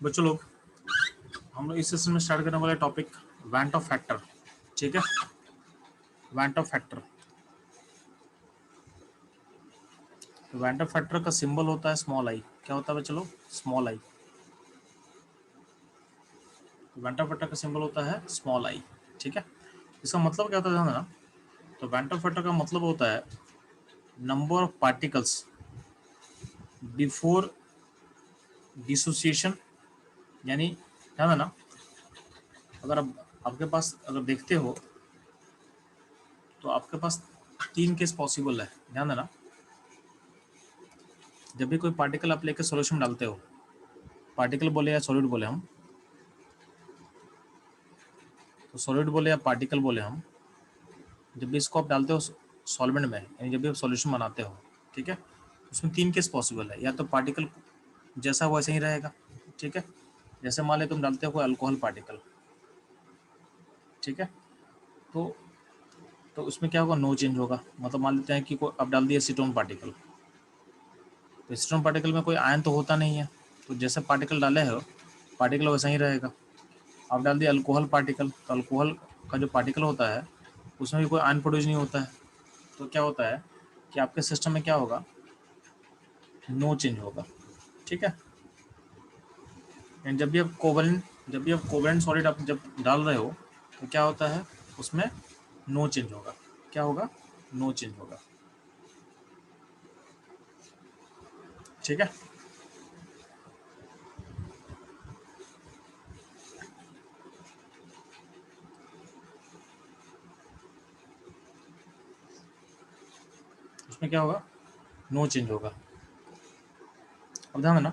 बच्चों लोग, हम लोग इस सेशन में स्टार्ट करने वाले टॉपिक वैंट ऑफ फैक्टर। ठीक है, वैंट ऑफ फैक्टर। तो वैंट ऑफ फैक्टर का सिंबल होता है स्मॉल आई। क्या होता है बच्चों लोग? Small I. वैंट ऑफ फैक्टर का सिंबल होता है स्मॉल आई। ठीक है, इसका मतलब क्या होता है ध्यान देना। तो वैंट ऑफ फैक्टर का मतलब होता है number of particles before dissociation. यानी ध्यान देना, अगर आपके पास अगर देखते हो तो आपके पास 3 केस पॉसिबल है। ध्यान देना, जब भी कोई पार्टिकल आप लेकर सॉल्यूशन में डालते हो, पार्टिकल बोले या सॉलिड बोले हम, तो सॉलिड बोले या पार्टिकल बोले हम, जब भी इसको आप डालते हो सॉल्वेंट में, यानी जब भी आप सॉल्यूशन बनाते हो, ठीक है, उसमें 3 केस पॉसिबल है। या तो पार्टिकल जैसा वैसे ही रहेगा, ठीक है, जैसे मान ले तुम डालते हो कोई अल्कोहल पार्टिकल, ठीक है, तो उसमें क्या होगा? नो चेंज होगा। मतलब मान लेते हैं कि कोई आप डाल दिए एसीटोन पार्टिकल, तो एसीटोन पार्टिकल में कोई आयन तो होता नहीं है, तो जैसे पार्टिकल डाले हो पार्टिकल वैसा ही रहेगा। आप डाल दिए अल्कोहल पार्टिकल, तो अल्कोहल का जो पार्टिकल होता है उसमें भी कोई आयन प्रोड्यूस नहीं होता है। तो क्या होता है कि आपके सिस्टम में क्या होगा? नो चेंज होगा। ठीक है, एंड जब भी आप कोवेलेंट सॉलिड आप जब डाल रहे हो तो क्या होता है? उसमें नो चेंज होगा। क्या होगा? नो चेंज होगा। ठीक है, उसमें क्या होगा? नो चेंज होगा। अब ध्यान देना,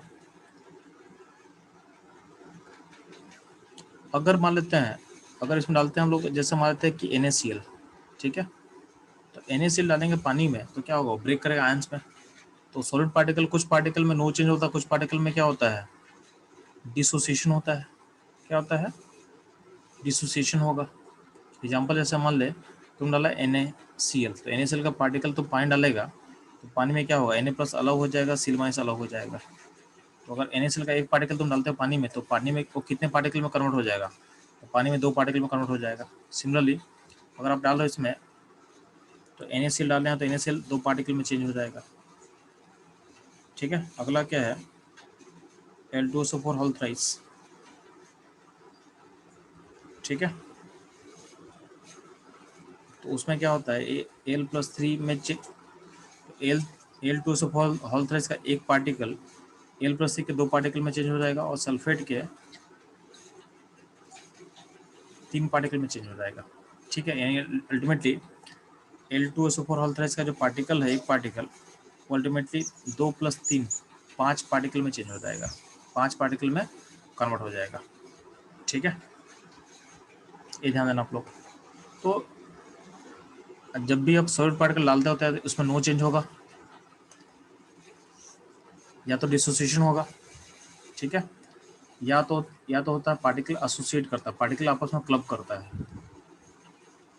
अगर मान लेते हैं, अगर इसमें डालते हैं हम लोग, जैसे मान लेते हैं कि NaCl, ठीक है, तो NaCl डालेंगे पानी में तो क्या होगा? ब्रेक करेगा आयंस में। तो सॉलिड पार्टिकल, कुछ पार्टिकल में नो चेंज होता है, कुछ पार्टिकल में क्या होता है? डिसोसिएशन होता है। क्या होता है? डिसोसिएशन होगा। एग्जाम्पल जैसे मान ले तुम डाला NaCl, तो NaCl का पार्टिकल तो पानी डालेगा, तो पानी में क्या होगा? Na+ अलग हो जाएगा, Cl- अलग हो जाएगा। तो अगर NaCl का एक पार्टिकल तुम डालते हो पानी में, तो पानी में वो कितने पार्टिकल में कन्वर्ट हो जाएगा? तो पानी में 2 पार्टिकल में कन्वर्ट हो जाएगा। सिमिलरली अगर आप डाल रहे हो इसमें, तो NaCl डाल रहे हैं तो NaCl 2 पार्टिकल में चेंज हो जाएगा। ठीक है, अगला क्या है? L2SO4 whole thrice. ठीक है, तो उसमें क्या होता है? Al+3 में L2SO4 होल थ्राइस का एक पार्टिकल L+3 के 2 पार्टिकल में चेंज हो जाएगा, और सल्फेट के 3 पार्टिकल में चेंज हो जाएगा। ठीक है, यानी अल्टीमेटली L2SO4 होल थ्राइस का जो पार्टिकल है, एक पार्टिकल, वो अल्टीमेटली 2+3 5 पार्टिकल में चेंज हो जाएगा, 5 पार्टिकल में कन्वर्ट हो जाएगा। ठीक है, ये ध्यान देना आप लोग। तो जब भी आप सॉलिड पार्टिकल डालते होते हैं उसमें नो चेंज होगा, या तो डिसोसिएशन होगा, ठीक है, या तो होता है पार्टिकल एसोसिएट करता है, पार्टिकल आपस में क्लब करता है,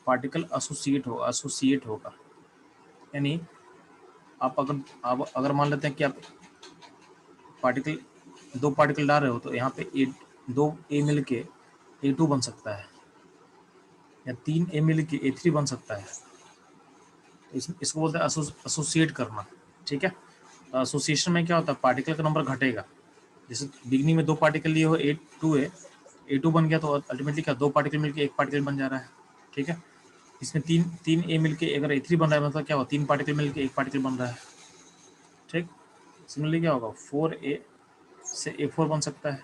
पार्टिकल एसोसिएट होगा। यानी आप अगर मान लेते हैं कि आप पार्टिकल 2 पार्टिकल डाल रहे हो, तो यहाँ पे 2 A मिल के A2 बन सकता है, या 3 A मिल के A3 बन सकता है। इसको बोलते हैं एसोसिएट करना। ठीक है, तो एसोसिएशन में क्या होता है? पार्टिकल का नंबर घटेगा। जैसे बिगनिंग में 2 पार्टिकल लिए हो, A2 बन गया, तो अल्टीमेटली क्या 2 पार्टिकल मिलके 1 पार्टिकल बन जा रहा है। ठीक है, इसमें 3 A मिलके अगर A3 बन रहा है, मतलब क्या होगा? 3 पार्टिकल मिलके 1 पार्टिकल बन रहा है। ठीक, सिमिलरली क्या होगा? 4A से A4 बन सकता है।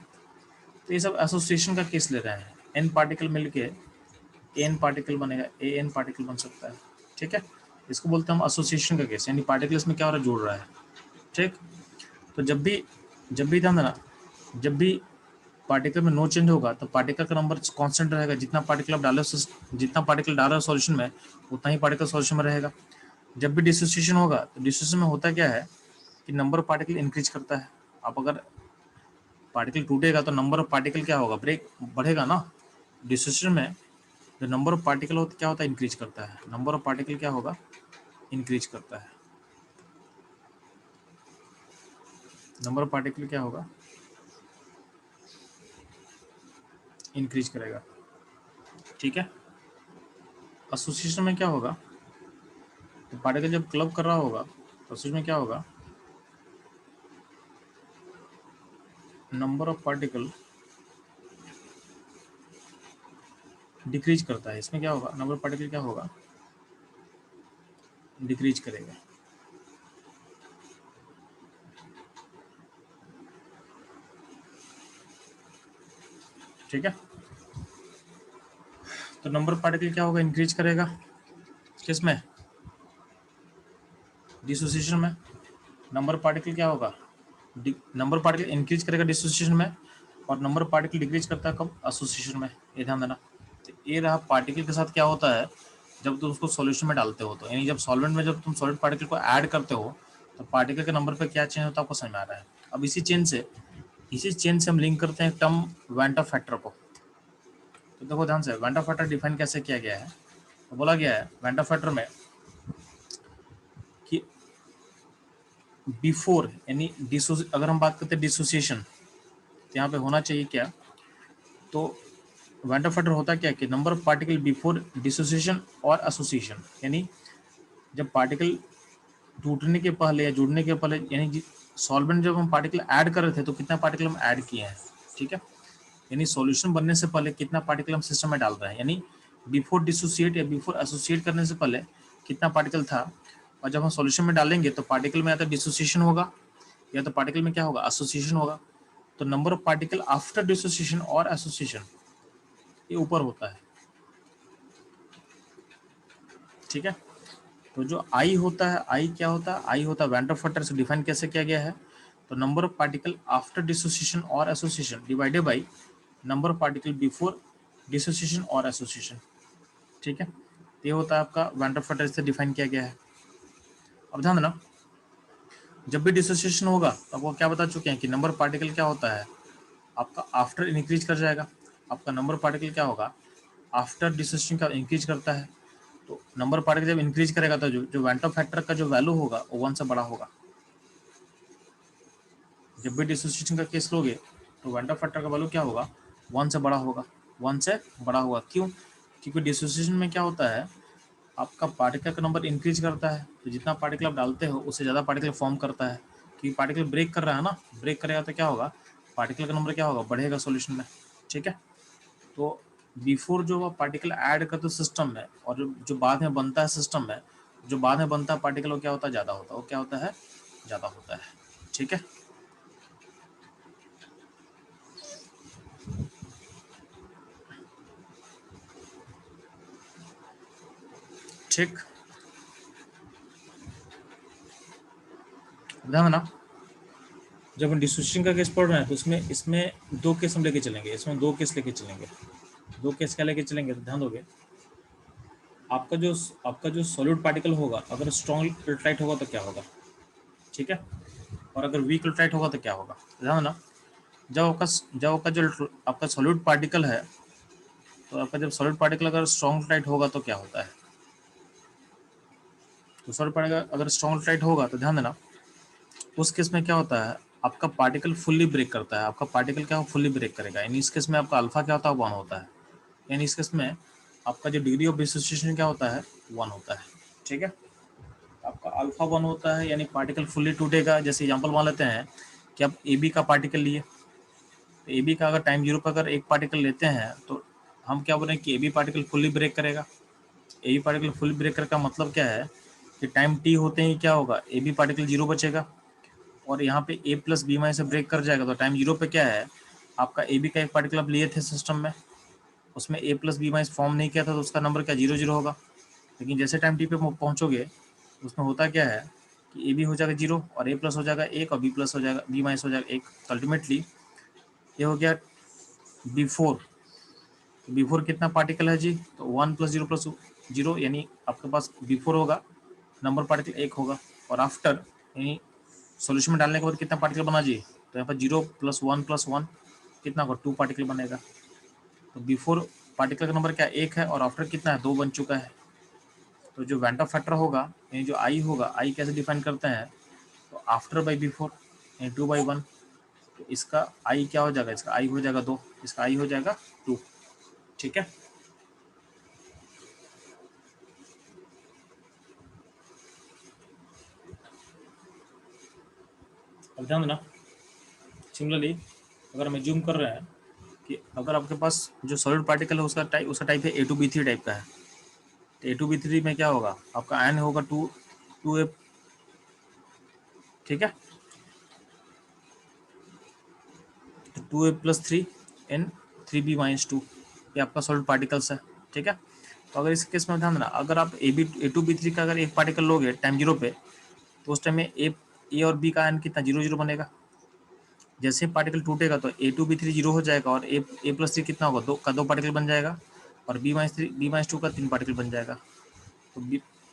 तो ये सब एसोसिएशन का केस ले रहे हैं। N पार्टिकल मिलके AN पार्टिकल बनेगा, AN पार्टिकल बन सकता है। ठीक है, इसको बोलते हैं हम एसोसिएशन का केस, यानी पार्टिकल इसमें क्या हो रहा है? जुड़ रहा है। ठीक, तो जब भी ध्यान देना, जब भी पार्टिकल में नो चेंज होगा तो पार्टिकल का नंबर कांस्टेंट रहेगा। जितना पार्टिकल आप डाले हो, जितना पार्टिकल डाल रहे हो सॉल्यूशन में, उतना ही पार्टिकल सॉल्यूशन में रहेगा। जब भी डिसोसिएशन होगा, तो डिसोसिएशन में होता क्या है कि नंबर ऑफ पार्टिकल इंक्रीज करता है। आप अगर पार्टिकल टूटेगा तो नंबर ऑफ पार्टिकल क्या होगा? ब्रेक बढ़ेगा ना। डिसोसिएशन में जो नंबर ऑफ पार्टिकल होता क्या होता है? इंक्रीज करता है। नंबर ऑफ पार्टिकल क्या होगा? इंक्रीज करता है। नंबर ऑफ पार्टिकल क्या होगा? इंक्रीज करेगा। ठीक है, एसोसिएशन में क्या होगा, तो पार्टिकल जब क्लब कर रहा होगा तो उसमें क्या होगा, नंबर ऑफ पार्टिकल डिक्रीज करता है। इसमें क्या होगा, नंबर ऑफ पार्टिकल क्या होगा, डिक्रीज करेगा। ठीक है, तो नंबर ऑफ पार्टिकल क्या होगा, इंक्रीज करेगा। किस में, डिसोसिएशन में। नंबर पार्टिकल क्या होगा, नंबर पार्टिकल इंक्रीज करेगा डिसोसिएशन में, और नंबर पार्टिकल डिक्रीज करता है कब, एसोसिएशन में। ये ध्यान देना। तो ये रहा पार्टिकल के साथ क्या होता है जब तुम उसको सॉल्यूशन में डालते हो, तो यानी जब सॉल्वेंट में जब तुम सॉलिड पार्टिकल को ऐड करते हो तो पार्टिकल के नंबर पे क्या चेंज होता है आपको समझ में आ रहा है। अब इसी चेन से हम लिंक करते हैं टर्म वेंटा फैक्टर को। तो देखो ध्यान से, वेंटा फैक्टर डिफाइन कैसे किया गया है, तो बोला गया है वेंटा फैक्टर में कि बिफोर यानी अगर हम बात करते हैं डिसोसिएशन, तो यहाँ पे होना चाहिए क्या, तो वेंटा फैक्टर होता क्या कि number of particle before dissociation और एसोसिएशन, यानी जब पार्टिकल टूटने के पहले या जुड़ने के पहले, यानी सॉल्वेंट जब हम पार्टिकल ऐड कर रहे थे तो कितना पार्टिकल हम ऐड किए हैं। ठीक है, यानी सॉल्यूशन बनने से पहले कितना पार्टिकल हम सिस्टम में डाल रहे हैं, यानी बिफोर डिसोसिएट या बिफोर एसोसिएट करने से पहले कितना पार्टिकल था, और जब हम सॉल्यूशन में डालेंगे तो पार्टिकल में या तो डिसोसिएशन होगा या तो पार्टिकल में क्या होगा, एसोसिएशन होगा। तो number of particle after dissociation और एसोसिएशन ये ऊपर होता है। ठीक है, तो जो आई होता है, आई क्या होता है, आई होता है वेंटा फैक्टर से डिफाइन कैसे किया गया है, तो number of particle after dissociation और association divided by number of particle before dissociation और एसोसिएशन। ठीक है, ये होता है आपका वेंटा फैक्टर से डिफाइन किया गया है। अब ध्यान देना, जब भी डिसोसिएशन होगा तो आपको क्या बता चुके हैं कि नंबर ऑफ पार्टिकल क्या होता है आपका आफ्टर इंक्रीज कर जाएगा। आपका नंबर ऑफ पार्टिकल क्या होगा, आफ्टर डिसोसिएशन का इंक्रीज करता है। तो नंबर पार्टिकल जब इंक्रीज करेगा तो जो वेंटा फैक्टर का जो वैल्यू होगा वो 1 से बड़ा होगा। जब भी डिसोसिएशन का केस लोगे तो वेंटा फैक्टर का वैल्यू क्या होगा, 1 से बड़ा होगा। 1 से बड़ा होगा क्यों, क्योंकि डिसोसिएशन में क्या होता है आपका पार्टिकल का नंबर इंक्रीज करता है, तो जितना पार्टिकल आप डालते हो उससे ज़्यादा पार्टिकल फॉर्म करता है, क्योंकि पार्टिकल ब्रेक कर रहा है ना, ब्रेक करेगा तो क्या होगा, पार्टिकल का नंबर क्या होगा, बढ़ेगा सॉल्यूशन में। ठीक है, तो बिफोर जो पार्टिकल ऐड करते हो सिस्टम में और जो बाद में बनता है सिस्टम में, जो बाद में बनता है पार्टिकल वो क्या होता है, ज़्यादा होता है, वो क्या होता है, ज़्यादा होता है। ठीक है, ठीक, ध्यान ना, जब हम डिसोसिएशन का केस पढ़ रहे हैं तो इसमें इसमें दो केस हम लेके चलेंगे, इसमें दो केस लेके चलेंगे। दो केस क्या लेके चलेंगे, तो ध्यान दोगे, आपका जो सॉलिड पार्टिकल होगा अगर स्ट्रॉन्ग इलेक्ट्रोलाइट होगा तो क्या होगा। ठीक है, और अगर वीक इलेक्ट्रोलाइट होगा तो क्या होगा, ध्यान ना, जब आपका जो आपका सॉलिड पार्टिकल है, तो आपका जब सॉलिड पार्टिकल अगर स्ट्रॉन्ग इलेक्ट्रोलाइट होगा तो क्या होता है, तो सॉलिड पार्टिकल अगर स्ट्रॉन्ग इलेक्ट्रोलाइट होगा तो ध्यान देना, उस केस में क्या होता है आपका पार्टिकल फुल्ली ब्रेक करता है, आपका पार्टिकल क्या फुल्ली ब्रेक करेगा, यानी इस केस में आपका अल्फा क्या होता है, 1 होता है, यानी इस केस में आपका जो डिग्री ऑफ डिसोसिएशन क्या होता है, 1 होता है। ठीक है, आपका अल्फा 1 होता है, यानी पार्टिकल फुल्ली टूटेगा। जैसे एग्जांपल मान लेते हैं कि आप ए बी का पार्टिकल लिए, तो ए बी का अगर टाइम 0 पर अगर एक पार्टिकल लेते हैं तो हम क्या बोल रहे हैं कि A B particle fully break करेगा। A B particle fully break करने का मतलब क्या है कि टाइम टी होते ही क्या होगा, ए बी पार्टिकल 0 बचेगा और यहाँ पे ए प्लस बी माइनस से ब्रेक कर जाएगा, तो टाइम 0 पे क्या है आपका ए बी का एक पार्टिकल आप लिए थे सिस्टम में, उसमें ए प्लस बी माइनस फॉर्म नहीं किया था तो उसका नंबर क्या 0 0 होगा। लेकिन जैसे टाइम टी पे पहुँचोगे उसमें होता क्या है कि ए बी हो जाएगा 0 और ए प्लस हो जाएगा 1 और बी प्लस हो जाएगा, बी माइनस हो जाएगा 1। तो अल्टीमेटली ये हो गया बिफोर, तो बिफोर कितना पार्टिकल है जी, तो 1 प्लस 0 यानी आपके पास बिफोर होगा नंबर पार्टिकल 1 होगा, और आफ्टर यानी सॉल्यूशन में डालने के बाद कितना पार्टिकल बना जी, तो यहाँ पर 0 प्लस 1 कितना होगा, 2 पार्टिकल बनेगा। तो बिफोर पार्टिकल का नंबर क्या 1 है और आफ्टर कितना है, 2 बन चुका है। तो जो वेंटा फैक्टर होगा यानी जो आई होगा, आई कैसे डिफाइन करते हैं, तो आफ्टर बाई बिफोर यानी 2/1। तो इसका आई क्या हो जाएगा, इसका आई हो जाएगा 2, इसका आई हो जाएगा 2। ठीक है, अब ध्यान देना। सिमिलरली अगर हम जूम कर रहे हैं कि अगर आपके पास जो सॉलिड पार्टिकल है उसका टाइप है A2B3 टाइप का है, तो A2B3 में क्या होगा, आपका आयन होगा 2A। ठीक है, तो 2A+3N3B-2 ये आपका सॉलिड पार्टिकल्स है। ठीक है, तो अगर इस केस में ध्यान देना, अगर आप A2B3 का अगर एक पार्टिकल लोगे टाइम 0 पे, तो उस टाइम में ए और बी का आयन कितना 0 0 बनेगा। जैसे पार्टिकल टूटेगा तो A2B3 0 हो जाएगा और A+3 कितना होगा, 2 पार्टिकल बन जाएगा, और B-2 का 3 पार्टिकल बन जाएगा। तो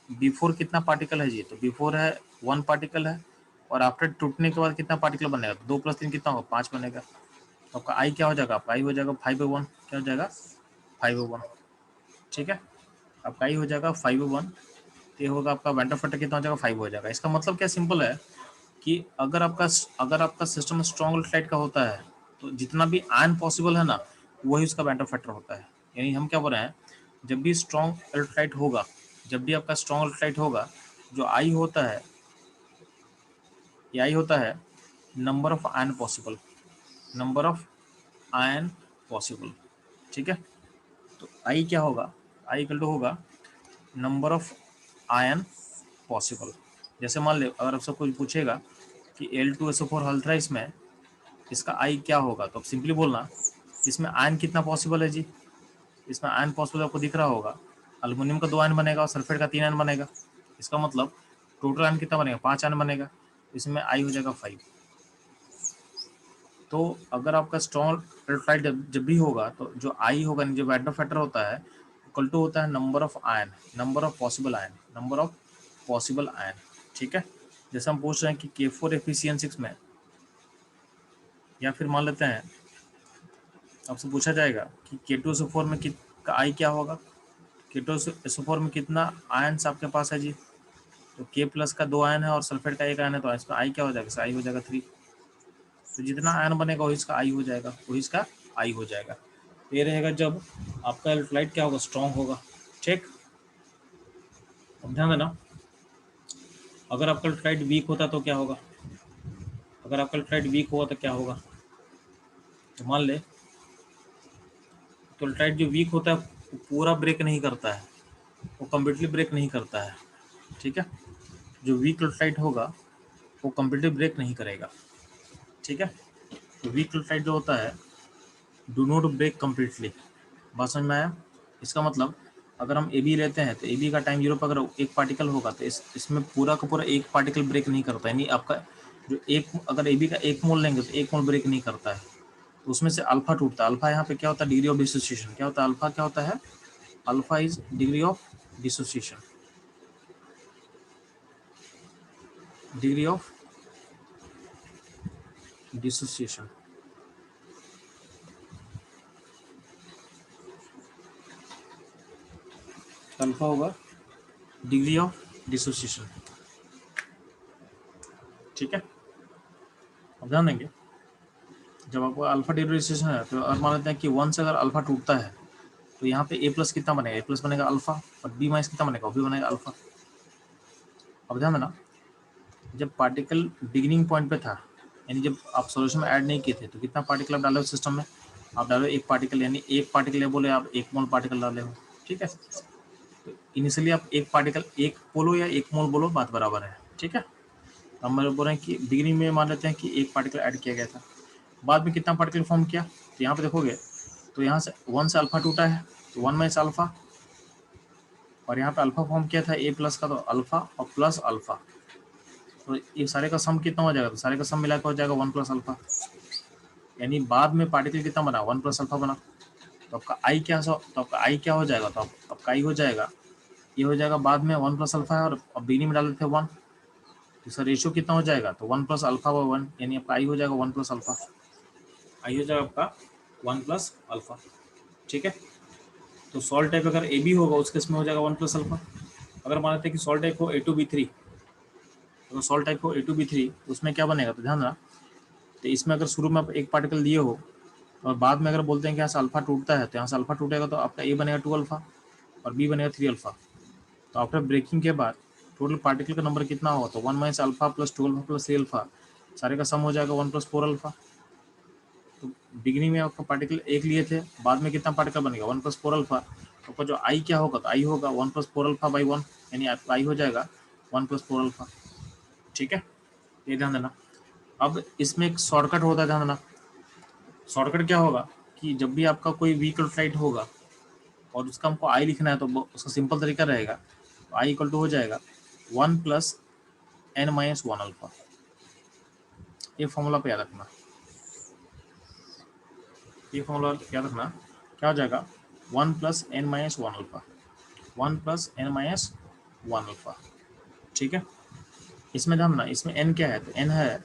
बिफोर कितना पार्टिकल है जी, तो बिफोर है 1 पार्टिकल है, और आफ्टर टूटने के बाद कितना पार्टिकल बनेगा, 2+3 कितना होगा, 5 बनेगा। तो आपका आई क्या हो जाएगा, आपका आई हो जाएगा 5/1, क्या हो जाएगा 5/1। ठीक है, आपका आई हो जाएगा 5/1, ये होगा आपका वेंटर फैक्टर कितना हो जाएगा, 5 हो जाएगा। इसका मतलब क्या सिंपल है कि अगर आपका सिस्टम स्ट्रॉन्ग इलेक्ट्रोलाइट का होता है तो जितना भी आयन पॉसिबल है ना, वही उसका वेंटर फैक्टर होता है। यानी हम क्या बोल रहे हैं, जब भी स्ट्रॉन्ग इलेक्ट्रोलाइट होगा, जब भी आपका स्ट्रॉन्ग इलेक्ट्रोलाइट होगा, जो आई होता है, ये आई होता है number of ion possible, number of ion possible. ठीक है, तो आई क्या होगा, आई इक्वल टू होगा नंबर ऑफ आयन पॉसिबल। जैसे मान लो अगर आपसे कोई पूछेगा कि Al2SO4 हल्थराइस में इसका आई क्या होगा, तो आप सिंपली बोलना इसमें आयन कितना पॉसिबल है जी, इसमें आयन पॉसिबल आपको दिख रहा होगा, अल्युमिनियम का 2 आयन बनेगा और सल्फेट का 3 आयन बनेगा। इसका मतलब टोटल आयन कितना बनेगा, 5 आयन बनेगा, इसमें आई हो जाएगा 5। तो अगर आपका स्ट्रॉन्ग इलेक्ट्रोलाइट जब भी होगा तो जो आई होगा, जो वेंटर फैक्टर होता है, इक्वल टू होता है number of ion, number of possible ion, number of possible ion. ठीक है, जैसे हम पूछ रहे हैं कि K4 FeCN6 में, या फिर मान लेते हैं आपसे पूछा जाएगा कि K2SO4 में का आई क्या होगा, K2SO4 में कितना आयन्स आपके पास है जी, तो K प्लस का 2 आयन है और सल्फेट का 1 आयन है, तो इसका आई क्या हो जाएगा, इसका आई हो जाएगा 3। तो जितना आयन बनेगा वही इसका आई हो जाएगा, वही इसका आई हो जाएगा। तो ये रहेगा जब आपका इलेक्ट्रोलाइट क्या होगा, स्ट्रॉन्ग होगा। ठीक, अब ध्यान देना, अगर आपका इलेक्ट्रोलाइट वीक होता तो क्या होगा, अगर आपका इलेक्ट्रोलाइट वीक हुआ तो क्या होगा, तो मान ले तो इलेक्ट्रोलाइट जो वीक होता है वो पूरा ब्रेक नहीं करता है, वो कम्प्लीटली ब्रेक नहीं करता है। ठीक है, जो वीक इलेक्ट्रोलाइट होगा वो कम्प्लीटली ब्रेक नहीं करेगा। ठीक है, तो वीक इलेक्ट्रोलाइट जो होता है डू नॉट ब्रेक कम्प्लीटली। बात समझ में आया, इसका मतलब अगर हम ए बी लेते हैं तो ए बी का टाइम 0 पर अगर एक पार्टिकल होगा तो इसमें पूरा का पूरा एक पार्टिकल ब्रेक नहीं करता, यानी आपका जो एक, अगर ए बी का 1 मोल लेंगे तो 1 मोल ब्रेक नहीं करता है, तो उसमें से अल्फा टूटता है। अल्फा यहाँ पे क्या होता है, डिग्री ऑफ डिसोसिएशन। क्या होता है अल्फा, क्या होता है alpha is degree of dissociation, degree of dissociation. Alpha होगा डिग्री ऑफ डिसोसिएशन। ठीक है, अब ध्यान देंगे जब आपको अल्फा डिग्री डिसोसिएशन है तो और मान लेते हैं कि 1 से अगर अल्फा टूटता है तो यहाँ पे A+ कितना बनेगा, A+ बनेगा अल्फा, और B- कितना बनेगा, वो भी बनेगा अल्फा। अब ध्यान देना, जब पार्टिकल बिगिनिंग पॉइंट पे था, यानी जब आप सॉल्यूशन में ऐड नहीं किए थे, तो कितना पार्टिकल आप डाले हो सिस्टम में, आप डालो 1 पार्टिकल, यानी 1 पार्टिकल बोले आप 1 मोल पार्टिकल डाले हो। ठीक है, तो इनिशियली आप 1 पार्टिकल 1 बोलो या 1 मोल बोलो, बात बराबर है। ठीक है, हम बोल रहे हैं कि बिगिनिंग में मान लेते हैं कि 1 पार्टिकल ऐड किया गया था, बाद में कितना पार्टिकल फॉर्म किया, तो यहाँ पे देखोगे तो यहाँ से 1 से अल्फा टूटा है, तो 1 में अल्फा, और यहाँ पे अल्फा फॉर्म किया था A+ का, तो अल्फा और प्लस अल्फा, तो ये सारे का सम कितना हो जाएगा, तो सारे का सम मिलाकर हो जाएगा 1 + अल्फा, यानी बाद में पार्टिकल कितना बना, 1 + अल्फा बना। तो आपका आई क्या, तो आपका आई क्या हो जाएगा, तो आपका आई हो जाएगा, ये हो जाएगा बाद में 1 + अल्फा है, और बिगिनिंग में डाले थे 1, तो इसका रेशियो कितना हो जाएगा, तो 1 + अल्फा/1, यानी आपका आई हो जाएगा 1 + अल्फा, आई हो जाएगा आपका 1 + अल्फा। ठीक है, तो सॉल्ट टाइप अगर ए बी होगा उस केस में हो जाएगा 1 + अल्फा। अगर मान लेते हैं कि सॉल्ट टाइप हो A2B3, अगर सॉल्ट टाइप हो A2B3 उसमें क्या बनेगा, तो ध्यान देना तो इसमें अगर शुरू में आप एक पार्टिकल दिए हो और बाद में अगर बोलते हैं कि यहाँ से अल्फा टूटता है, तो यहाँ से अल्फा टूटेगा तो आपका ए बनेगा 2 अल्फा और बी बनेगा 3 अल्फा। तो आफ्टर ब्रेकिंग के बाद टोटल पार्टिकल का नंबर कितना होगा, तो 1 minus alpha plus 2 alpha plus 3 alpha, सारे का सम हो जाएगा 1 प्लस 4 अल्फा। तो बिगिनिंग में आपका पार्टिकल एक लिए थे, बाद में कितना पार्टिकल बनेगा 1 प्लस 4 अल्फा। तो आपका जो आई क्या होगा, तो आई होगा 1 प्लस 4 अल्फा बाई 1, यानी आपका आई हो जाएगा 1 प्लस 4 अल्फा। ठीक है, ये ध्यान देना। अब इसमें एक शॉर्टकट होता है, ध्यान देना। शॉर्टकट क्या होगा कि जब भी आपका कोई व्हीकल फ्लाइट होगा और उसका हमको आई लिखना है, तो उसका सिंपल तरीका रहेगा, आई इक्वल टू हो जाएगा 1 प्लस एन माइनस 1 अल्फा। ये फॉर्मूला पे याद रखना, ये फॉर्मूला याद रखना। क्या हो जाएगा 1 plus n minus 1 alpha, 1 plus n minus 1 alpha. ठीक है, इसमें ध्यान ना, इसमें एन क्या है, तो एन है,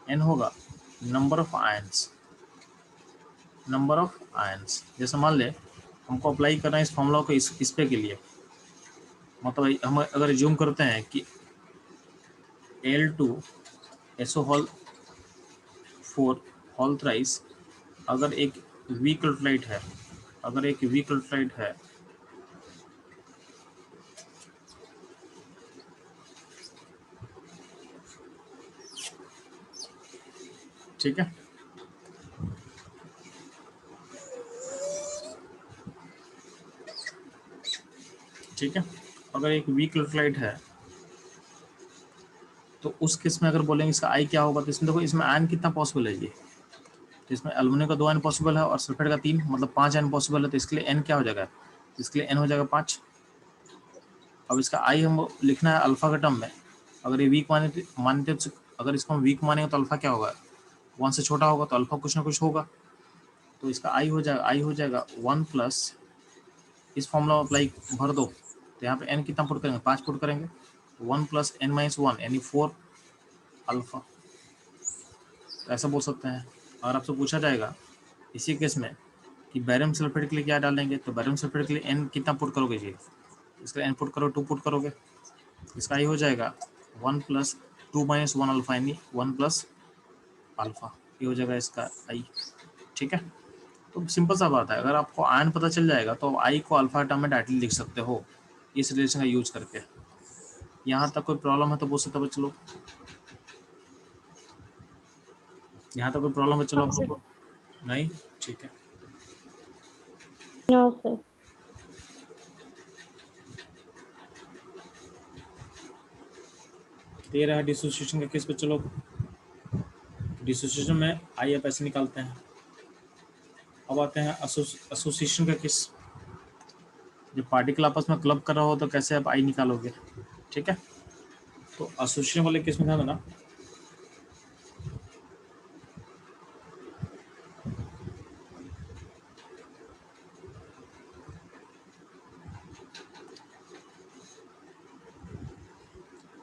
एन होगा number of ions, number of ions. जैसे मान ले हमको अप्लाई करना है इस फॉर्मूला को इस पे के लिए, मतलब हम अगर ज्यूम करते हैं कि Al2SO होल 4 होल थ्राइस, अगर एक व्हीकल फ्लाइट है, अगर एक व्हीकल फ्लाइट है, ठीक है, ठीक है, अगर एक व्हीकल फ्लाइट है तो उस केस में अगर बोलेंगे इसका आई क्या होगा, तो इसमें देखो इसमें आयन कितना पॉसिबल है ये, तो इसमें एल्युमिनियम का 2 आयन पॉसिबल है और सल्फेट का 3, मतलब 5 आयन पॉसिबल है। तो इसके लिए एन क्या हो जाएगा, इसके लिए एन हो जाएगा 5। अब इसका आई हम लिखना है अल्फा के टर्म में। अगर ये वीक मानते तो अगर इसको हम वीक मानेंगे तो अल्फा क्या होगा, 1 से छोटा होगा, तो अल्फा कुछ ना कुछ होगा। तो इसका आई हो जाएगा 1 प्लस, इस फॉर्मूला में अप्लाई भर दो, तो यहाँ पे एन कितना पुट करेंगे, 5 पुट करेंगे, 1 प्लस एन माइनस 1 यानी 4 अल्फा। तो ऐसा बोल सकते हैं। अगर आपसे पूछा जाएगा इसी केस में कि बैरियम सल्फेट के लिए क्या डालेंगे, तो बैरियम सल्फेट के लिए एन कितना पुट करोगे जी, इसका एन पुट करो 2 पुट करोगे, इसका आई हो जाएगा 1 प्लस 2 माइनस 1 अल्फा यानी 1 प्लस अल्फा, ये हो जाएगा इसका आई। ठीक है, तो सिंपल सा बात है, अगर आपको आयन पता चल जाएगा तो आई को अल्फा टर्म में डायरेक्टली लिख सकते हो इस रिलेशन का यूज करके। यहाँ तक कोई प्रॉब्लम है तो बोल सकते हो चलो, यहाँ तक कोई प्रॉब्लम है, चलो आपको नहीं, ठीक है। No sir. दे रहा है डिसोसिएशन का केस पे, चलो डिसोसिएशन में आई आप ऐसे निकालते हैं। अब आते हैं एसोसिएशन का केस। जब पार्टिकल आपस में क्लब कर रहा हो तो कैसे आप आई निकालोगे, ठीक है। तो एसोसिएशन वाले केस में ध्यान देना,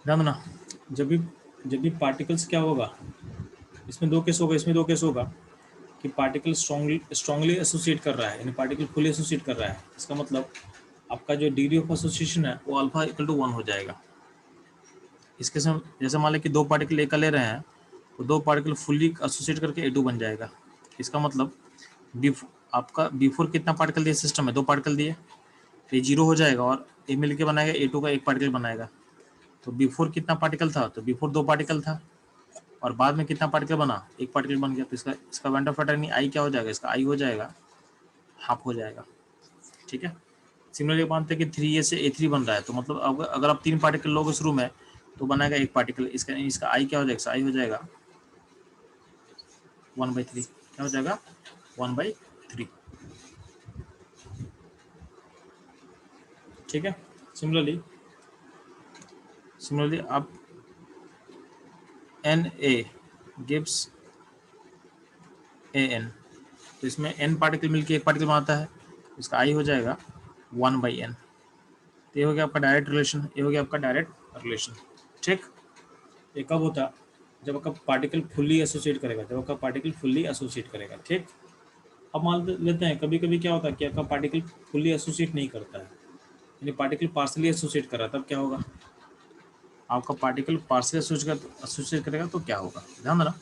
ध्यान देना, जब भी पार्टिकल्स क्या होगा, इसमें दो केस होगा, इसमें दो केस होगा कि पार्टिकल स्ट्रांगली एसोसिएट कर रहा है, यानी पार्टिकल फुली एसोसिएट कर रहा है। इसका मतलब आपका जो डिग्री ऑफ एसोसिएशन है वो अल्फा इक्वल टू 1 हो जाएगा। इसके समय जैसे मान लें कि 2 पार्टिकल एक का ले रहे हैं, तो 2 पार्टिकल फुली एसोसिएट करके A2 बन जाएगा। इसका मतलब आपका बिफोर कितना पार्टिकल दिए सिस्टम में, 2 पार्टिकल दिए, तो ये 0 हो जाएगा और ए मिल के बनाएगा A2 का 1 पार्टिकल बनाएगा। तो बिफोर कितना पार्टिकल था, तो बिफोर 2 पार्टिकल था और बाद में कितना पार्टिकल बना, 1 पार्टिकल बन गया। तो इसका वैन डेर वाल्स आई क्या हो जाएगा, इसका आई हो जाएगा हाफ हो जाएगा। ठीक है, सिमिलरली मानते हैं कि 3A से A3 बन रहा है, तो मतलब अगर आप 3 पार्टिकल लोगे शुरू में तो बनाएगा 1 पार्टिकल, इसका आई क्या हो जाएगा, आई हो जाएगा 1/3। क्या हो जाएगा 1/3। ठीक है, सिमिलरली आप Na गिव्स An, तो इसमें n पार्टिकल मिलके 1 पार्टिकल बनाता है, इसका आई हो जाएगा 1/n। तो ये हो गया आपका डायरेक्ट रिलेशन, ये हो गया आपका डायरेक्ट रिलेशन। ठीक, ये कब होता, जब आपका पार्टिकल फुल्ली एसोसिएट करेगा, जब आपका पार्टिकल फुल्ली एसोसिएट करेगा। ठीक, अब मान लेते हैं कभी कभी क्या होता है कि आपका पार्टिकल फुल्ली एसोसिएट नहीं करता है, यानी पार्टिकल पार्सली एसोसिएट कर रहा है, तब क्या होगा, आपका पार्टिकल पार्सली एसोसिएट करेगा तो क्या होगा, ध्यान देना।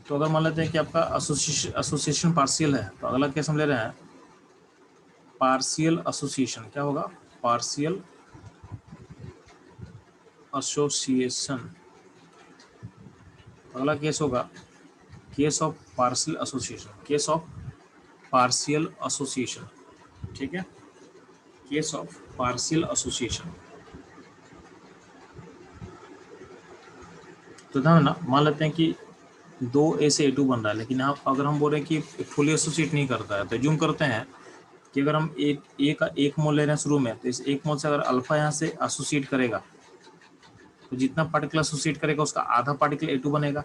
तो अगर मान लेते हैं कि आपका एसोसिएशन पार्शियल है, तो अगला केस हम ले रहे हैं पार्शियल एसोसिएशन। क्या होगा? Partial association. अगला केस होगा case of partial association. Case of partial association, ठीक है, केस ऑफ पार्शियल एसोसिएशन। तो ध्यान ना, मान लेते हैं कि 2A से A2 बन रहा है, लेकिन यहाँ अगर हम बोल रहे हैं कि फुली एसोसिएट नहीं करता है, तो जूम करते हैं कि अगर हम ए का 1 मोल ले रहे हैं शुरू में, तो इस 1 मोल से अगर अल्फा यहाँ से एसोसिएट करेगा, तो जितना पार्टिकल एसोसिएट करेगा उसका आधा पार्टिकल A2 बनेगा।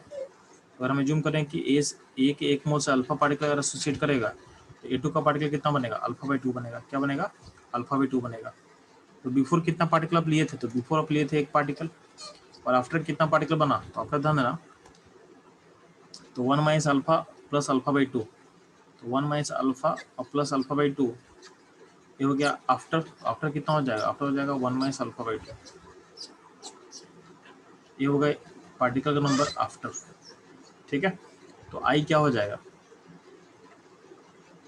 अगर हमें जूम करें कि ए के 1 मोल से अल्फा पार्टिकल अगर एसोसिएट करेगा, तो A2 का पार्टिकल कितना बनेगा? अल्फा बाई 2 बनेगा। क्या बनेगा? अल्फा बाई 2 बनेगा। तो बिफोर कितना पार्टिकल आप लिए थे? तो बिफोर आप लिए थे 1 पार्टिकल, और आफ्टर कितना पार्टिकल बना? तो आफ्टर ध्यान देना, तो 1 minus alpha plus alpha by 2, तो 1 माइनस अल्फा और प्लस अल्फा बाई 2, ये हो गया आफ्टर। आफ्टर कितना हो जाएगा? आफ्टर हो जाएगा 1 माइनस अल्फा बाई 2। ये हो गए पार्टिकल का नंबर आफ्टर, ठीक है। तो आई क्या हो जाएगा?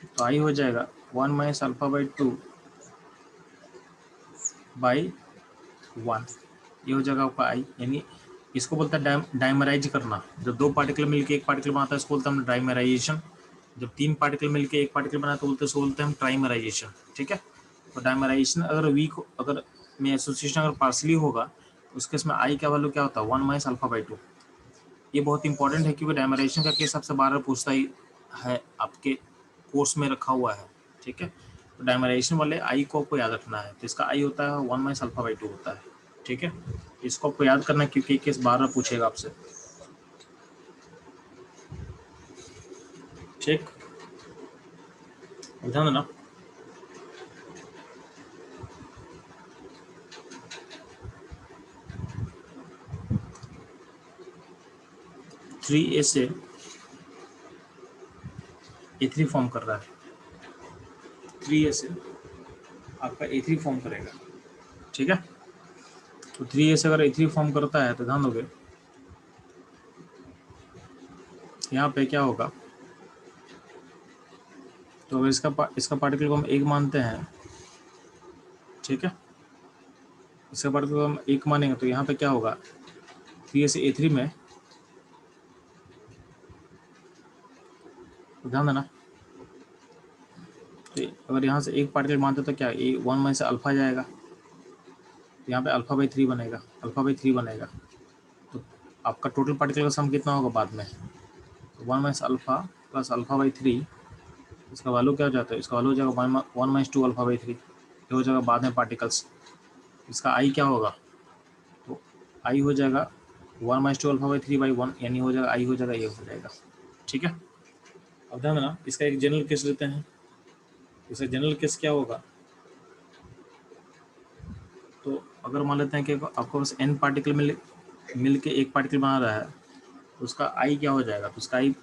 तो आई हो जाएगा 1 माइनस अल्फा बाई 2 बाई 1। ये हो जाएगा आपका आई, यानी इसको बोलता है डाइमराइज करना। जब 2 पार्टिकल मिलकर 1 पार्टिकल बनाता है इसको बोलते हैं डाइमराइजेशन। जब 3 पार्टिकल मिलकर 1 पार्टिकल बनाता है तो बोलते हैं हम ट्राइमराइजेशन, ठीक है। तो डाइमराइजेशन अगर वीक, अगर में एसोसिएशन अगर पार्सली होगा, तो उसके इसमें आई का वैल्यू क्या होता है? 1 माइनस अल्फा बाई 2। ये बहुत इंपॉर्टेंट है क्योंकि डाइमराइजेशन का केस आपसे बार बार पूछता ही है, आपके कोर्स में रखा हुआ है, ठीक है। तो डाइमराइजेशन वाले आई को आपको याद रखना है। तो इसका आई होता है 1 माइनस अल्फा बाई 2 होता है, ठीक है। इसको आपको याद करना है क्योंकि केस बार बार पूछेगा आपसे, ठीक। ध्यान देना, 3A से A3 फॉर्म कर रहा है। 3A से आपका A3 फॉर्म करेगा, ठीक है। तो 3A से अगर A3 फॉर्म करता है तो ध्यान दोगे यहाँ पे क्या होगा। तो अगर इसका पार्टिकल को हम 1 मानते हैं, ठीक है, इसका पार्टिकल को हम 1 मानेंगे, तो यहाँ पे क्या होगा? 3A से A3 में, तो ध्यान देना, तो अगर यहाँ से 1 पार्टिकल मानते तो क्या 1 माइनस अल्फा जाएगा, तो यहाँ पे अल्फा बाई 3 बनेगा, अल्फा बाई 3 बनेगा। तो आपका टोटल पार्टिकल का सम कितना होगा बाद में? तो 1 minus alpha plus alpha by 3, इसका वैल्यू क्या हो जाता है? इसका वैल्यू हो जाएगा 1 माइनस 2 अल्फा बाई 3। ये हो जाएगा बाद में पार्टिकल्स। इसका आई क्या होगा? तो आई हो जाएगा 1 माइनस 2 अल्फा बाई 3 बाई 1, यानी हो जाएगा आई हो जाएगा, ये हो जाएगा, ठीक है। अब ध्यान देना, इसका एक जनरल केस लेते हैं। इसका जनरल केस क्या होगा? तो अगर मान लेते हैं कि आपको बस n पार्टिकल मिल के 1 पार्टिकल बना रहा है, तो उसका आई क्या हो जाएगा? तो उसका आई,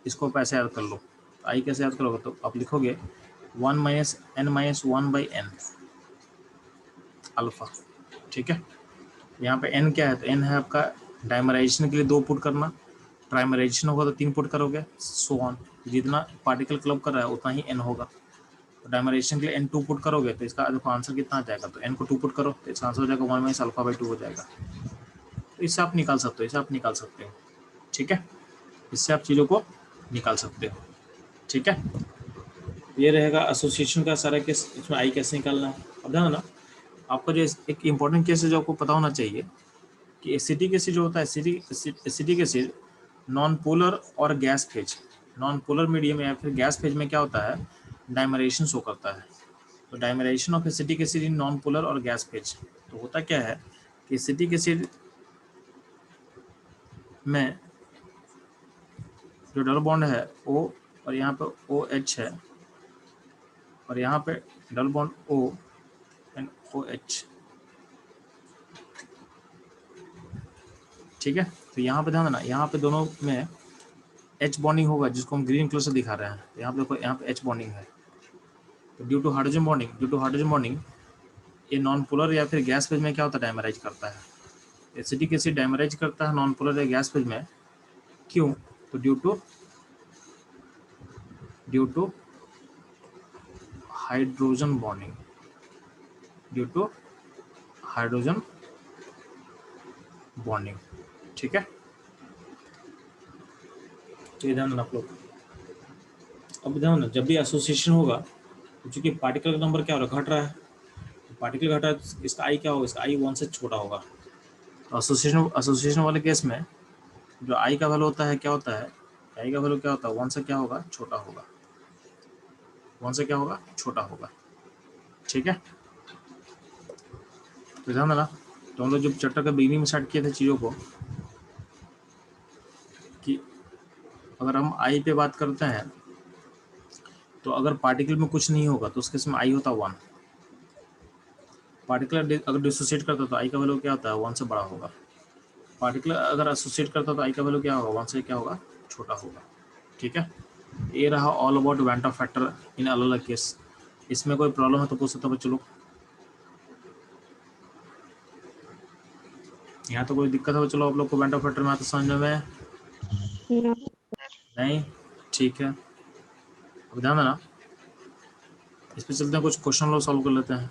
इसको आप ऐसे याद कर लो। आई कैसे याद करोगे? तो आप लिखोगे 1 minus n minus 1 by n alpha, ठीक है। यहाँ पे n क्या है? तो n है आपका डाइमराइजेशन के लिए 2 पुट करना, ट्राइमराइजेशन होगा तो 3 पुट करोगे, सो ऑन। जितना पार्टिकल क्लब कर रहा है उतना ही n होगा। तो डाइमराइजेशन के लिए n 2 पुट करोगे तो इसका देखो आंसर कितना आ जाएगा? तो n को 2 पुट करो तो इसका आंसर हो जाएगा 1 माइनस अल्फा बाई 2 हो जाएगा। तो इससे आप निकाल सकते हो, इससे आप निकाल सकते हो, ठीक है। इससे आप चीज़ों को निकाल सकते हो, ठीक है। ये रहेगा एसोसिएशन का सारा केस, इसमें आई कैसे निकालना है। अब ध्यान ना, आपका जो एक इम्पोर्टेंट केस है जो आपको पता होना चाहिए कि एसिटिक एसिड जो होता है, एसिटिक एसिड नॉन पोलर और gas phase, non polar medium या फिर गैस फेज में क्या होता है? डाइमरेशन शो करता है। तो dimerisation of acetic acid in non polar और गैस फेज, तो होता क्या है कि एसिटिक एसिड में जो डबल बॉन्ड है O, और यहाँ पे OH है, और यहाँ पे double bond O and OH, ठीक है। तो यहाँ पे ध्यान देना, यहाँ पे दोनों में H बॉन्डिंग होगा, जिसको हम ग्रीन कलर से दिखा रहे हैं। यहाँ पे देखो, यहाँ पे H बॉन्डिंग है। तो ड्यू टू हाइड्रोजन बॉन्डिंग ये नॉन पोलर या फिर गैस फेज में क्या होता है? डाइमराइज करता है। एसिटिक एसिड डाइमराइज करता है नॉन पोलर या गैस फेज में। क्यों? तो due to hydrogen bonding, due to hydrogen bonding. ठीक है, तो ध्यान देना आप लोग। अब ध्यान देना, जब भी एसोसिएशन होगा तो चूंकि पार्टिकल का नंबर क्या हो रहा है, घट रहा है, तो पार्टिकल घट रहा है, इसका आई क्या होगा, इसका आई 1 से छोटा होगा। तो एसोसिएशन वाले केस में जो आई का वैल्यू होता है क्या होता है, आई का वैल्यू क्या होता है, 1 से क्या होगा, छोटा होगा, 1 से क्या होगा, छोटा होगा। ठीक है, तो ध्यान देना। तो हम लोग जब चैप्टर का बिगिनिंग में स्टार्ट किए थे चीज़ों को, कि अगर हम आई पे बात करते हैं तो अगर पार्टिकल में कुछ नहीं होगा तो उस केस में आई होता 1। पार्टिकल अगर डिसोसिएट करता तो आई का वैल्यू क्या होता है, 1 से बड़ा होगा। पार्टिकल अगर एसोसिएट करता तो आई का वैल्यू क्या होगा, 1 से क्या होगा, छोटा होगा। ठीक है, ये रहा all about Vanta factor in अलग अलग केस। इसमें कोई प्रॉब्लम है तो पूछ सकते हो बच्चों लोग। यहाँ तो कोई दिक्कत है बच्चों, आप लोग को वेंटा फैक्टर में आता समझने में? नहीं, ठीक है। अब ध्यान देना, इस पर चलते हैं, कुछ क्वेश्चन लोग सॉल्व कर लेते हैं।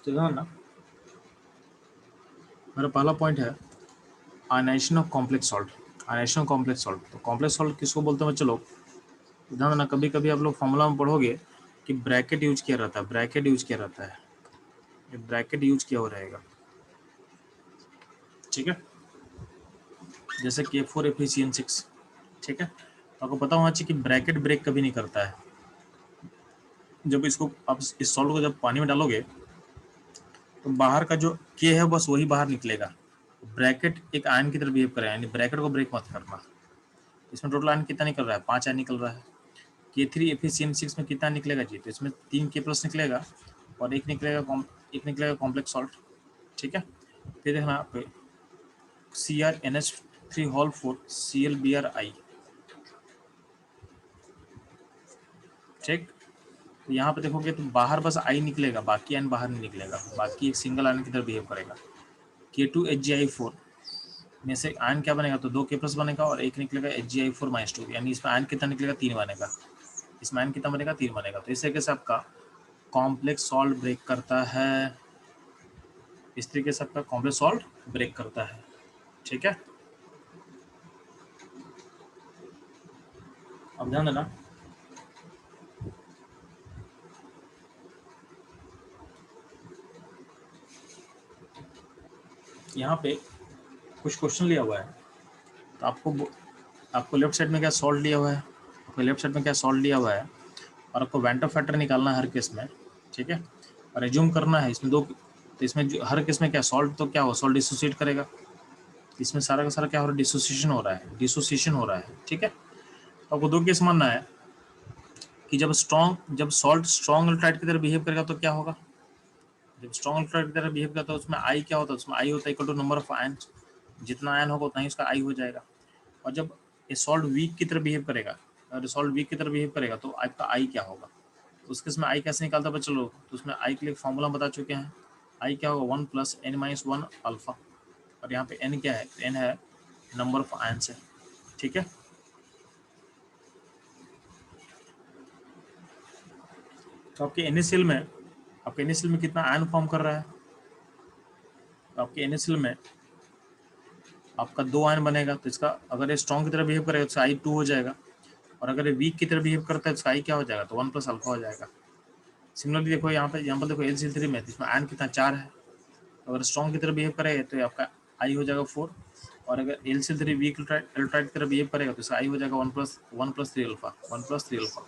तो ध्यान ना, मेरा पहला पॉइंट है ionisation of complex salt. Ionisation of complex salt, तो कॉम्प्लेक्स सॉल्ट किसको बोलते हैं बच्चों लोग? ध्यान देना, कभी कभी आप लोग फॉर्मूला में पढ़ोगे कि ब्रैकेट यूज किया रहता है, ब्रैकेट यूज किया रहता है, ये ब्रैकेट यूज किया हो रहेगा। ठीक है, जैसे K4FeCN6। ठीक है, तो आपको पता होना चाहिए कि ब्रैकेट ब्रेक कभी नहीं करता है। जब इसको आप इस सॉल्ट को जब पानी में डालोगे तो बाहर का जो K है बस वही बाहर निकलेगा। ब्रैकेट एक आयन की तरह बिहेव करेगा, यानी ब्रैकेट को ब्रेक मत करना। इसमें टोटल आयन कितना निकल रहा है, 5 आयन निकल रहा है। K3FeCN6 में कितना निकलेगा जी, तो इसमें 3K+ निकलेगा और एक निकलेगा कॉम्प्लेक्स सॉल्ट। ठीक है, फिर देखना आप CrNH3 ClBrI। ठीक, तो यहाँ पे देखोगे तो बाहर बस आई निकलेगा, बाकी आयन बाहर नहीं निकलेगा, बाकी एक सिंगल आयन की तरह बिहेव करेगा। K2HgI4 में से आयन क्या बनेगा, तो 2K+ बनेगा और एक निकलेगा HgI4-2, यानी इसमें आयन कितना निकलेगा, 3 बनेगा। इसमें आयन कितना बनेगा, 3 बनेगा। तो इस तरीके से आपका कॉम्प्लेक्स सॉल्ट ब्रेक करता है, इस तरीके से आपका कॉम्प्लेक्स सॉल्ट ब्रेक करता है। ठीक है, अब ध्यान देना, यहाँ पे कुछ क्वेश्चन लिया हुआ है, तो आपको लेफ्ट साइड में क्या सॉल्ट लिया हुआ है, आपको लेफ्ट साइड में क्या सॉल्ट लिया हुआ है, और आपको वेंटा फैक्टर निकालना है हर केस में। ठीक है, और एज्यूम करना है इसमें तो इसमें हर केस में क्या सॉल्ट, तो क्या हो, सॉल्ट डिसोसिएट करेगा। इसमें सारा का सारा क्या हो रहा है, डिसोसिएशन हो रहा है। ठीक है, तो आपको 2 केस मानना है कि जब सॉल्ट स्ट्रॉन्ग इलेक्ट्रोलाइट की तरह बिहेव करेगा तो क्या होगा। जब स्ट्रॉन्ग इलेक्ट्रोलाइट की तरह बिहेव करता है उसमें आई क्या होता है, उसमें आई होता है equal to number of ion. जितना आयन होगा उतना ही उसका आई हो जाएगा। और जब ये सॉल्ट वीक की तरह बिहेव करेगा, अगर सॉल्ट वीक की तरह बिहेव करेगा तो आपका आई क्या होगा। तो उसके इसमें आई कैसे निकालता है बच्चों लोग, तो उसमें आई के लिए फॉर्मूला बता चुके हैं। आई क्या होगा, 1 + n-1 अल्फा, और यहाँ पे n क्या है, n है नंबर ऑफ आयन्स है। ठीक है, तो आपके NaCl में कितना आयन फॉर्म कर रहा है, तो आपके NaCl में आपका 2 आयन बनेगा। तो इसका अगर ये स्ट्रॉन्ग की तरह बिहेव करेगा तो आई 2 हो जाएगा, और अगर ये वीक की तरह बिहेव करता है तो आई क्या हो जाएगा, तो 1 + अल्फा हो जाएगा। सिमिलरली देखो यहाँ पर देखो LCl3 में, इसमें आयन कितना 4 है, तो अगर स्ट्रॉन्ग की तरह बिहेव करेगा तो आपका आई हो जाएगा 4, और अगर LCl3 वीक इलेक्ट्रोलाइट की तरह बिहेव करेगा तो इसका आई हो जाएगा 1+3 alpha, 1+3 alpha.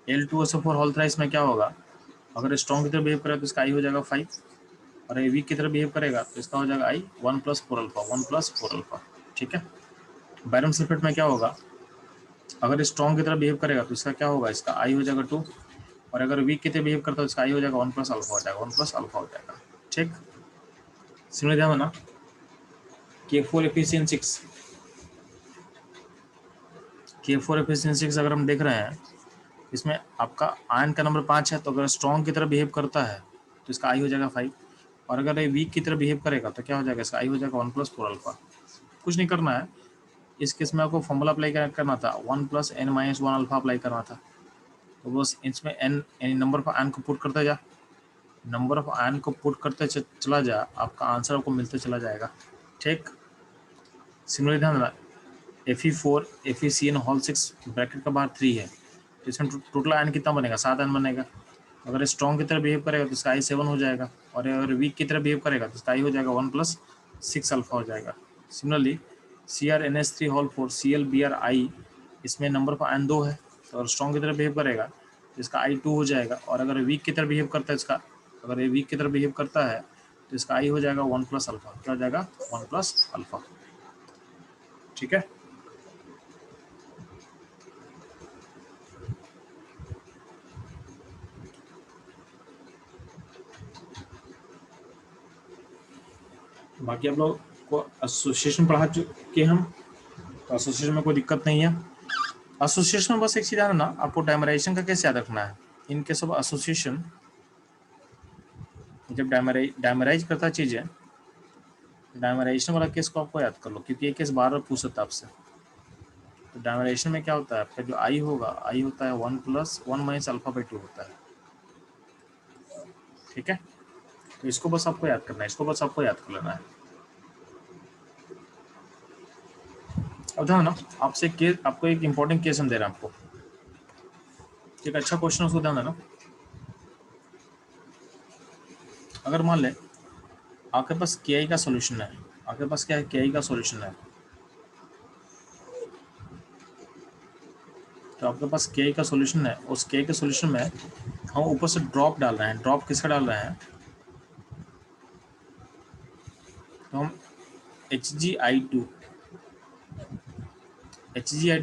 L2SO4 whole thrice में क्या होगा, अगर स्ट्रॉन्ग की तरह बिहेव करेगा तो इसका आई हो जाएगा 5, और ये वीक की तरह बिहेव करेगा तो इसका हो जाएगा आई 1+4 अल्फा, 1+4 अल्फा। ठीक है, बैरियम सल्फेट में क्या होगा, अगर स्ट्रॉन्ग की तरह बिहेव करेगा तो इसका क्या होगा, इसका आई हो जाएगा 2, और अगर वीक की तरह बिहेव करता है तो इसका आई हो जाएगा 1+ अल्फा हो जाएगा, 1+ अल्फा हो जाएगा। ठीक, सिमिलर ध्यान ना, K4FeCN6 अगर हम देख रहे हैं, इसमें आपका आयन का नंबर 5 है, तो अगर स्ट्रॉन्ग की तरह बिहेव करता है तो इसका आई हो जाएगा 5। और अगर ये वीक की तरह बिहेव करेगा तो क्या हो जाएगा, इसका आई हो जाएगा 1 + 4 अल्फा। कुछ नहीं करना है, इस केस में आपको फॉर्मूला अप्लाई करना था, 1 + n - 1 अल्फा अप्लाई करना था। तो बस इसमें n नंबर ऑफ n को पुट करते जा, नंबर ऑफ n को पुट करते चला जा, आपका आंसर आपको मिलते चला जाएगा। ठीक, सिमिलरली ध्यान देना, Fe4 FeCN होल 6 ब्रैकेट का बाहर 3 है, तो इसमें टोटल n कितना बनेगा, 7 n बनेगा। अगर स्ट्रॉन्ग की तरह बिहेव करेगा तो इसका आई 7 हो जाएगा, और अगर वीक की तरह बिहेव करेगा तो इसका आई हो जाएगा 1 + 6 अल्फा हो जाएगा। सिमिलरली CrNH3 होल 4 ClBrI, इसमें नंबर ऑफ n 2 है, तो अगर स्ट्रॉन्ग की तरह बिहेव करेगा तो इसका आई 2 हो जाएगा, और अगर वीक की तरह बिहेव करता है इसका, अगर ये वीक की तरह बिहेव करता है तो इसका आई हो जाएगा 1 + अल्फा। क्या हो जाएगा, 1 + अल्फा। ठीक है, बाकी आप लोग को एसोसिएशन पढ़ा चुके हम, तो एसोसिएशन में कोई दिक्कत नहीं है। एसोसिएशन में बस एक चीज है ना, आपको डायमराइजेशन का कैसे याद रखना है। इन केस ऑफ एसोसिएशन, जब डायमराइज करता है चीजें, डायमराइजेशन वाला केस को आपको याद कर लो, क्योंकि ये केस बार बार पूछ सकता है आपसे। तो डायमराइजेशन में क्या होता है, आपका जो आई होगा, आई होता है 1 + 1 - अल्फा/2 होता है। ठीक है, तो इसको बस आपको याद करना है, इसको बस आपको याद कर लेना है। अब ध्यान ना, आपसे केस, आपको एक इंपॉर्टेंट केस हम दे रहे हैं आपको, एक अच्छा क्वेश्चन, उसको ध्यान देना। अगर मान ले आपके पास के का सॉल्यूशन है, आपके पास क्या है, के का सॉल्यूशन है, तो आपके पास के का सॉल्यूशन है, उस के के सॉल्यूशन में हम ऊपर से ड्रॉप डाल रहे हैं। ड्रॉप किसका डाल रहे हैं, तो हम HgI2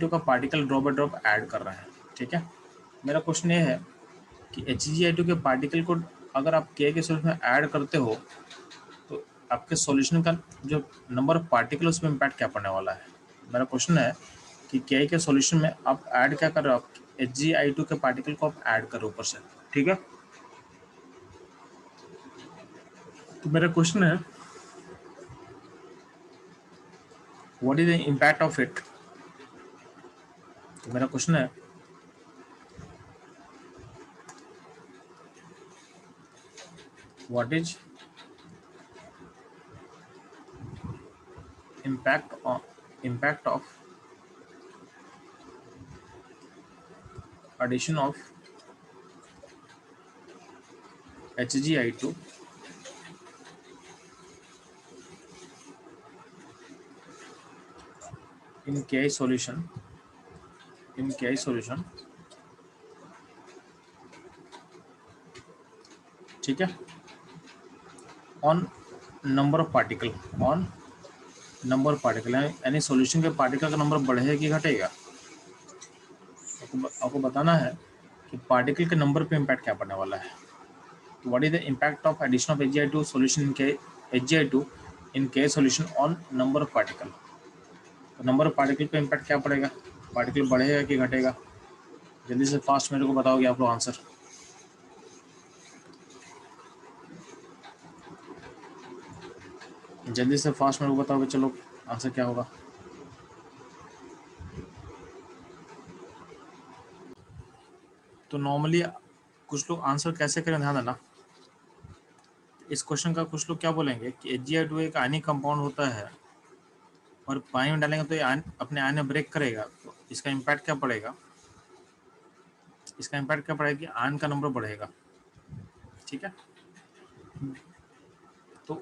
का particle drop by drop add कर रहे हैं। ठीक है, मेरा क्वेश्चन ये है कि HgI2 के पार्टिकल को अगर आप के सॉल्यूशन में ऐड करते हो तो आपके सॉल्यूशन का जो नंबर ऑफ पार्टिकल उसमें इम्पैक्ट क्या पड़ने वाला है। मेरा क्वेश्चन है कि के सॉल्यूशन में आप ऐड क्या कर रहे हो, आप HgI2 के पार्टिकल को आप ऐड करो ऊपर से। ठीक है, तो मेरा क्वेश्चन है what is the impact of it. तो मेरा क्वेश्चन है what is impact of addition of HgI2 in Ki solution ठीक है, ऑन नंबर ऑफ पार्टिकल, यानी सॉल्यूशन के पार्टिकल का नंबर बढ़ेगा कि घटेगा। आपको बताना है कि पार्टिकल के नंबर पे इम्पैक्ट क्या पड़ने वाला है। तो what is the impact of addition of HgI2 solution in के solution on number of particle. तो नंबर ऑफ पार्टिकल पे इम्पैक्ट क्या पड़ेगा, पार्टिकल बढ़ेगा कि घटेगा। जल्दी से फास्ट मेरे को बताओगे आप लोग आंसर। जल्दी से फास्ट मेरे को बताओगे, चलो आंसर क्या होगा। तो नॉर्मली कुछ लोग आंसर कैसे करें, ध्यान देना। इस क्वेश्चन का कुछ लोग क्या बोलेंगे कि HgI2 एक आयनिक कंपाउंड होता है और पानी में डालेंगे तो ये अपने आयन में ब्रेक करेगा, तो इसका इम्पैक्ट क्या पड़ेगा, कि आयन का नंबर बढ़ेगा। ठीक है, तो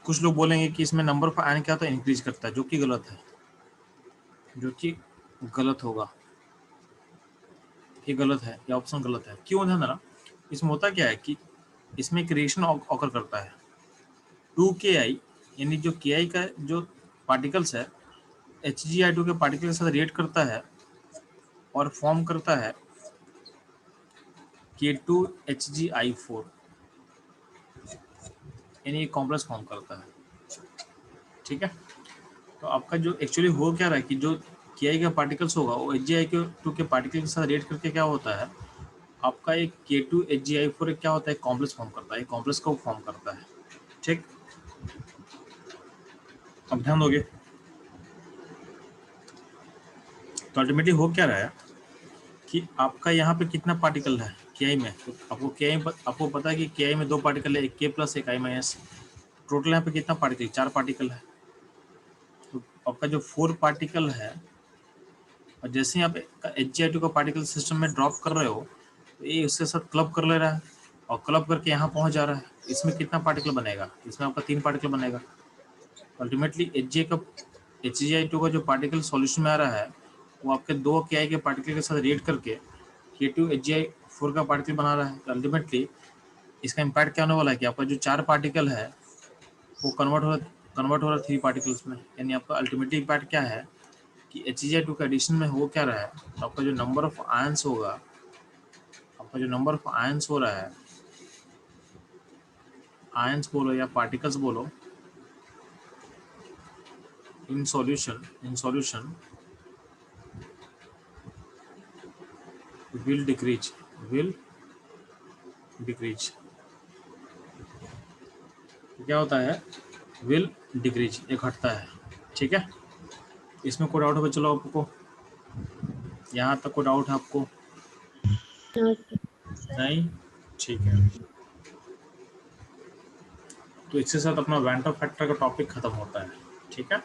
कुछ लोग बोलेंगे कि इसमें नंबर ऑफ आयन क्या होता है, इंक्रीज करता है, जो कि गलत है, जो कि गलत होगा। ये गलत है, ये ऑप्शन गलत है। क्यों, ध्यान देना। इसमें होता क्या है कि इसमें एक रिएक्शन ऑकर करता है 2Ki, यानी जो Ki का जो पार्टिकल्स है HgI2 के पार्टिकल के साथ रिएक्ट करता है और फॉर्म करता है K2HgI4, यानी एक कॉम्प्लेक्स फॉर्म करता है। ठीक है, तो आपका जो एक्चुअली हो क्या रहा है कि जो Ki का पार्टिकल्स होगा वो HgI2 के पार्टिकल के साथ रिएक्ट करके क्या होता है, आपका एक K2HgI4 क्या होता है, कॉम्प्लेक्स फॉर्म करता है, कॉम्प्लेक्स को फॉर्म करता है। ठीक, अब ध्यान दोगे तो अल्टीमेटली हो क्या रहा है कि आपका यहाँ पे कितना पार्टिकल है Ki में, तो आपको पता है कि Ki में 2 पार्टिकल है, एक K प्लस एक I माइनस। टोटल यहाँ पे कितना पार्टिकल, 4 पार्टिकल है। तो आपका जो 4 पार्टिकल है, और जैसे ही आप HgI2 का पार्टिकल सिस्टम में ड्रॉप कर रहे हो तो ये उसके साथ क्लब कर ले रहा है और क्लब करके यहाँ पहुँच जा रहा है। इसमें कितना पार्टिकल बनेगा, इसमें आपका 3 पार्टिकल बनेगा। अल्टीमेटली HgI2 का जो पार्टिकल सॉल्यूशन में आ रहा है वो आपके 2 Ki के पार्टिकल के साथ रिएक्ट करके K2HgI4 का पार्टिकल बना रहा है। तो अल्टीमेटली इसका इम्पैक्ट क्या होने वाला है कि आपका जो 4 पार्टिकल है वो कन्वर्ट हो रहा है 3 पार्टिकल्स में। यानी आपका अल्टीमेटली इम्पैक्ट क्या है कि HgI2 का एडिशन में हो क्या रहा है, तो आपका जो नंबर ऑफ आयंस होगा, आपका जो नंबर ऑफ आयंस हो रहा है, आयंस बोलो या पार्टिकल्स बोलो, इन सॉल्यूशन will decrease, क्या होता है, will decrease, एक घटता है। ठीक है, इसमें कोई डाउट होगा, चलो आपको यहाँ तक कोई डाउट है आपको? नहीं, ठीक है। तो इसके साथ अपना वैन ऑफ फैक्टर का टॉपिक खत्म होता है। ठीक है।